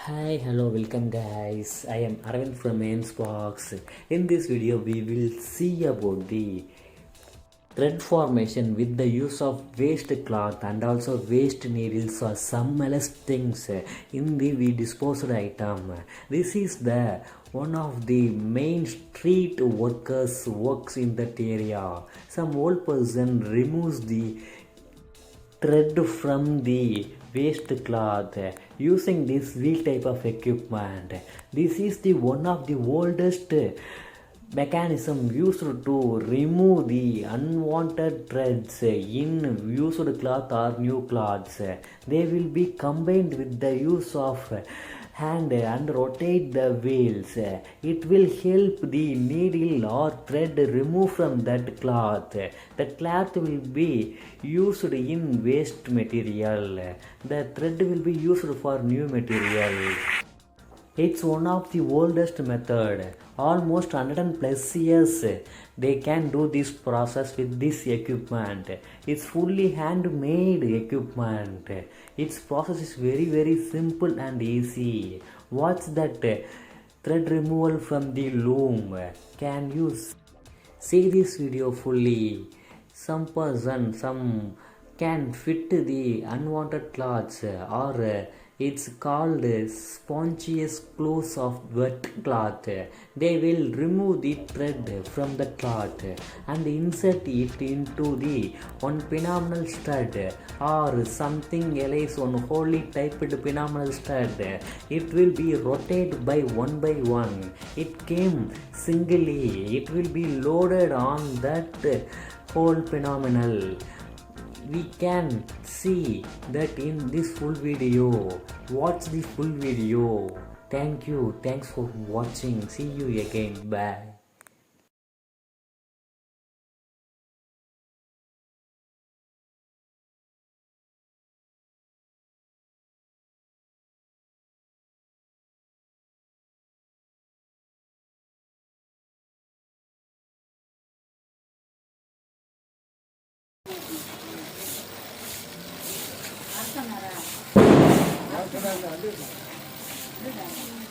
Hi, hello, welcome guys. I am Arvind from Box. In this video, we will see about the thread formation with the use of waste cloth and also waste needles or some else things in the we disposed item. This is the one of the main street workers works in that area. Some old person removes the thread from the waste cloth using this wheel type of equipment. This is the one of the oldest mechanism used to remove the unwanted threads in used cloth or new cloths. They will be combined with the use of hand and rotate the wheels. It will help the needle or thread remove from that cloth. The cloth will be used in waste material. The thread will be used for new material. It's one of the oldest method. Almost 100 plus years they can do this process with this equipment. It's fully handmade equipment. Its process is very simple and easy. Watch that thread removal from the loom. Can you see this video fully? Some can fit the unwanted cloths or it's called spontaneous close of wet cloth. They will remove the thread from the cloth and insert it into the one phenomenal stud or something else on wholly typed phenomenal stud. It will be rotated by one. It came singly. It will be loaded on that whole phenomenal. We can see that in this full video. Watch the full video. Thank you. Thanks for watching. See you again. Bye. Handlooms.